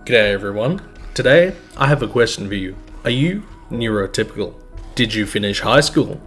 G'day everyone. Today, I have a question for you. Are you neurotypical? Did you finish high school?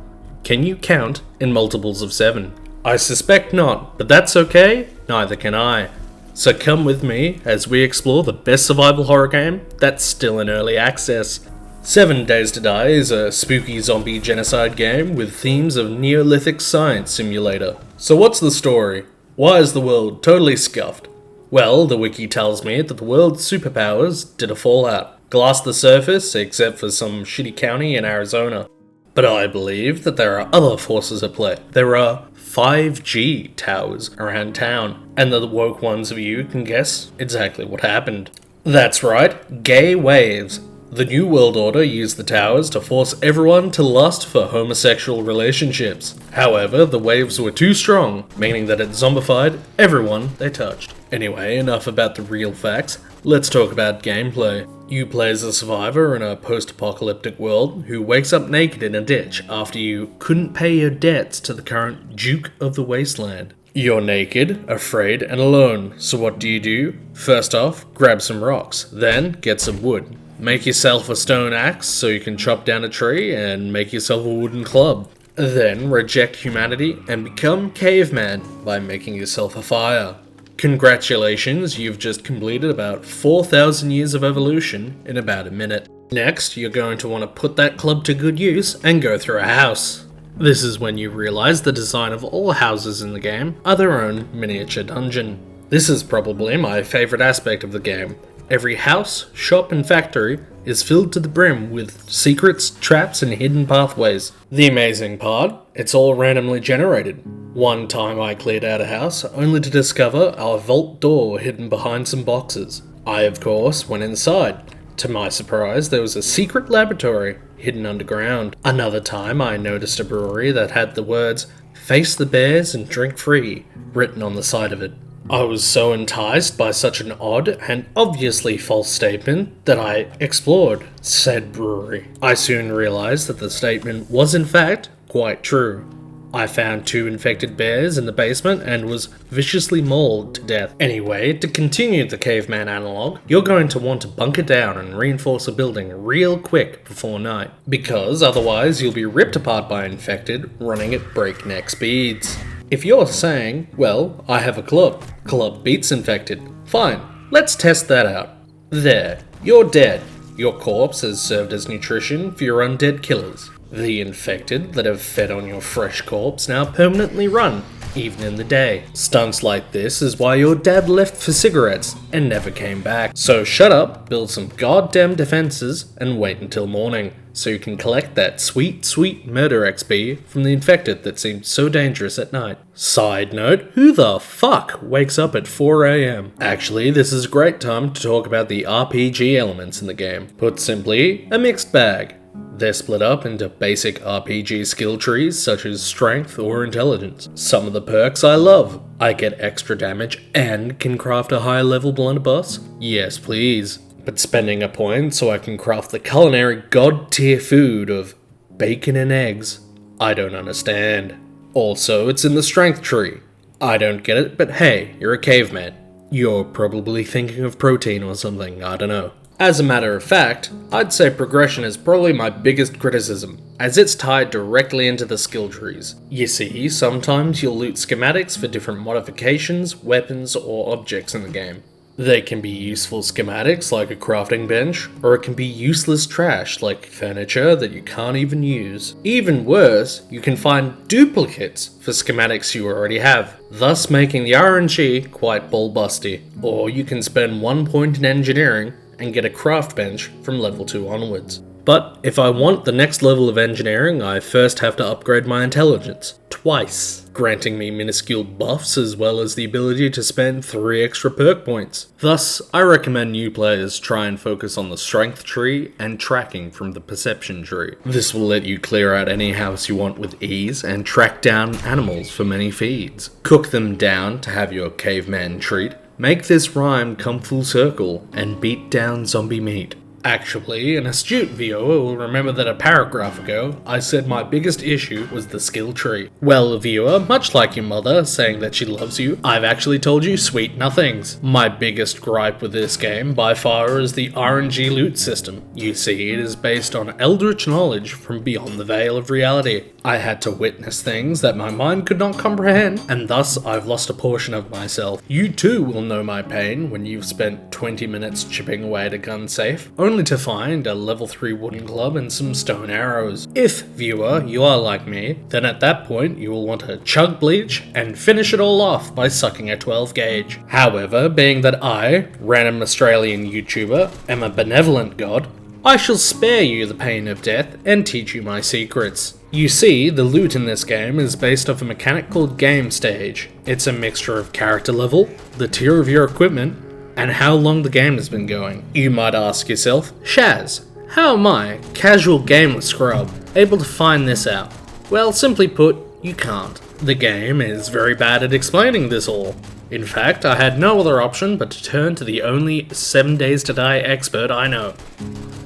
Can you count in multiples of 7? I suspect not, but that's okay, neither can I. So come with me as we explore the best survival horror game that's still in early access. 7 Days to Die is a spooky zombie genocide game with themes of Neolithic science simulator. So what's the story? Why is the world totally scuffed? Well, the wiki tells me that the world's superpowers did a fallout. Glassed the surface, except for some shitty county in Arizona. But I believe that there are other forces at play. There are 5G towers around town, and the woke ones of you can guess exactly what happened. That's right, gay waves. The New World Order used the towers to force everyone to lust for homosexual relationships. However, the waves were too strong, meaning that it zombified everyone they touched. Anyway, enough about the real facts. Let's talk about gameplay. You play as a survivor in a post-apocalyptic world who wakes up naked in a ditch after you couldn't pay your debts to the current Duke of the Wasteland. You're naked, afraid, and alone, so what do? First off, grab some rocks, then get some wood. Make yourself a stone axe so you can chop down a tree and make yourself a wooden club. Then reject humanity and become caveman by making yourself a fire. Congratulations, you've just completed about 4,000 years of evolution in about a minute. Next, you're going to want to put that club to good use and go through a house. This is when you realize the design of all houses in the game are their own miniature dungeon. This is probably my favorite aspect of the game. Every house, shop, and factory is filled to the brim with secrets, traps, and hidden pathways. The amazing part, it's all randomly generated. One time I cleared out a house only to discover our vault door hidden behind some boxes. I, of course, went inside. To my surprise, there was a secret laboratory hidden underground. Another time I noticed a brewery that had the words, "Face the bears and drink free," written on the side of it. I was so enticed by such an odd and obviously false statement that I explored said brewery. I soon realized that the statement was in fact quite true. I found 2 infected bears in the basement and was viciously mauled to death. Anyway, to continue the caveman analog, you're going to want to bunker down and reinforce a building real quick before night, because otherwise you'll be ripped apart by infected running at breakneck speeds. If you're saying, well, I have a club. Club beats infected. Fine, let's test that out. There, you're dead. Your corpse has served as nutrition for your undead killers. The infected that have fed on your fresh corpse now permanently run, even in the day. Stunts like this is why your dad left for cigarettes and never came back. So shut up, build some goddamn defenses, and wait until morning, so you can collect that sweet, sweet murder XP from the infected that seemed so dangerous at night. Side note, who the fuck wakes up at 4 AM? Actually, this is a great time to talk about the RPG elements in the game. Put simply, a mixed bag. They're split up into basic RPG skill trees such as strength or intelligence. Some of the perks I love. I get extra damage and can craft a high level blunderbuss? Yes please. But spending a point so I can craft the culinary god tier food of bacon and eggs? I don't understand. Also, it's in the strength tree. I don't get it, but hey, you're a caveman. You're probably thinking of protein or something, I don't know. As a matter of fact, I'd say progression is probably my biggest criticism, as it's tied directly into the skill trees. You see, sometimes you'll loot schematics for different modifications, weapons, or objects in the game. They can be useful schematics like a crafting bench, or it can be useless trash like furniture that you can't even use. Even worse, you can find duplicates for schematics you already have, thus making the RNG quite ball-busty. Or you can spend 1 point in engineering and get a craft bench from level 2 onwards. But if I want the next level of engineering, I first have to upgrade my intelligence, twice, granting me minuscule buffs as well as the ability to spend 3 extra perk points. Thus, I recommend new players try and focus on the strength tree and tracking from the perception tree. This will let you clear out any house you want with ease and track down animals for many feeds. Cook them down to have your caveman treat. Make this rhyme come full circle and beat down zombie meat. Actually, an astute viewer will remember that a paragraph ago, I said my biggest issue was the skill tree. Well, viewer, much like your mother saying that she loves you, I've actually told you sweet nothings. My biggest gripe with this game by far is the RNG loot system. You see, it is based on eldritch knowledge from beyond the veil of reality. I had to witness things that my mind could not comprehend, and thus I've lost a portion of myself. You too will know my pain when you've spent 20 minutes chipping away at a gun safe, only to find a level 3 wooden club and some stone arrows. If, viewer, you are like me, then at that point you will want to chug bleach and finish it all off by sucking a 12 gauge. However, being that I, random Australian YouTuber, am a benevolent god, I shall spare you the pain of death and teach you my secrets. You see, the loot in this game is based off a mechanic called game stage. It's a mixture of character level, the tier of your equipment, and how long the game has been going. You might ask yourself, Shaz, how am I, casual gameless scrub, able to find this out? Well, simply put, you can't. The game is very bad at explaining this all. In fact, I had no other option but to turn to the only 7 Days to Die expert I know.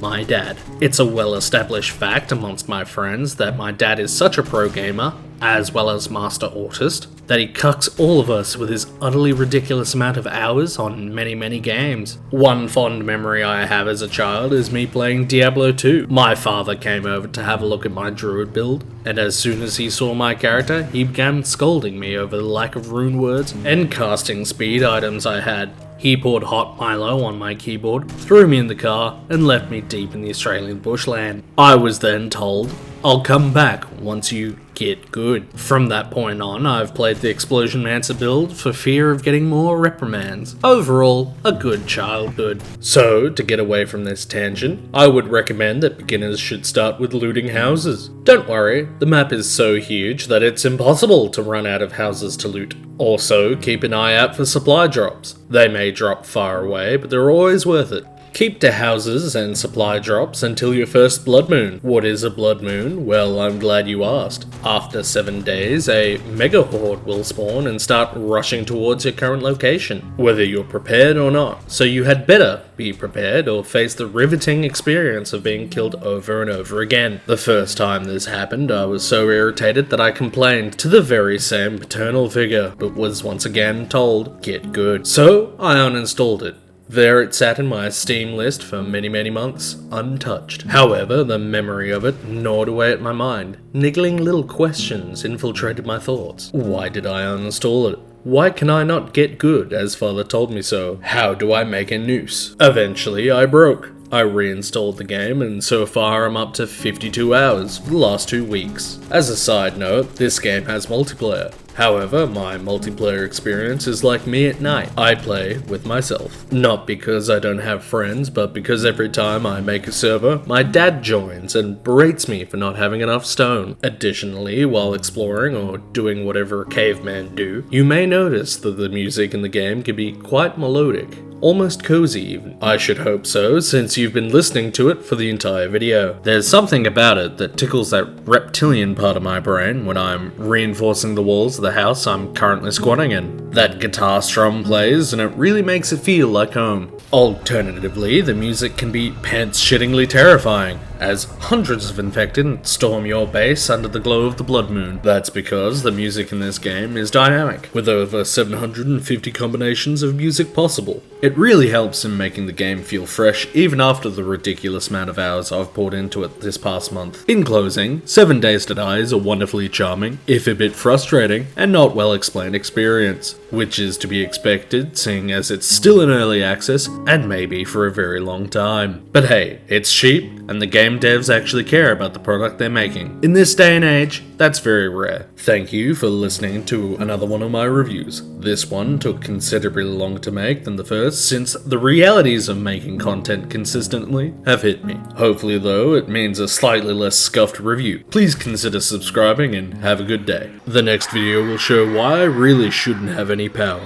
My dad. It's a well-established fact amongst my friends that my dad is such a pro gamer, as well as master autist, that he cucks all of us with his utterly ridiculous amount of hours on many games. One fond memory I have as a child is me playing Diablo 2. My father came over to have a look at my druid build, and as soon as he saw my character, he began scolding me over the lack of rune words and casting speed items I had. He poured hot Milo on my keyboard, threw me in the car, and left me deep in the Australian bushland. I was then told, I'll come back once you get good. From that point on, I've played the Explosion Mancer build for fear of getting more reprimands. Overall, a good childhood. So, to get away from this tangent, I would recommend that beginners should start with looting houses. Don't worry, the map is so huge that it's impossible to run out of houses to loot. Also, keep an eye out for supply drops. They may drop far away, but they're always worth it. Keep to houses and supply drops until your first blood moon. What is a blood moon? Well, I'm glad you asked. After 7 days, a mega horde will spawn and start rushing towards your current location, whether you're prepared or not. So you had better be prepared or face the riveting experience of being killed over and over again. The first time this happened, I was so irritated that I complained to the very same paternal figure, but was once again told, get good. So I uninstalled it. There it sat in my Steam list for many months, untouched. However, the memory of it gnawed away at my mind. Niggling little questions infiltrated my thoughts. Why did I uninstall it? Why can I not get good, as father told me so? How do I make a noose? Eventually, I broke. I reinstalled the game, and so far I'm up to 52 hours for the last 2 weeks. As a side note, this game has multiplayer. However, my multiplayer experience is like me at night. I play with myself. Not because I don't have friends, but because every time I make a server, my dad joins and berates me for not having enough stone. Additionally, while exploring or doing whatever cavemen do, you may notice that the music in the game can be quite melodic. Almost cozy even. I should hope so, since you've been listening to it for the entire video. There's something about it that tickles that reptilian part of my brain when I'm reinforcing the walls of the house I'm currently squatting in. That guitar strum plays and it really makes it feel like home. Alternatively, the music can be pants-shittingly terrifying, as hundreds of infected storm your base under the glow of the blood moon. That's because the music in this game is dynamic, with over 750 combinations of music possible. It really helps in making the game feel fresh even after the ridiculous amount of hours I've poured into it this past month. In closing, 7 Days to Die is a wonderfully charming, if a bit frustrating, and not well explained experience, which is to be expected seeing as it's still in early access and maybe for a very long time. But hey, it's cheap and the game devs actually care about the product they're making. In this day and age, that's very rare. Thank you for listening to another one of my reviews. This one took considerably longer to make than the first since the realities of making content consistently have hit me. Hopefully though, it means a slightly less scuffed review. Please consider subscribing and have a good day. The next video will show why I really shouldn't have any power.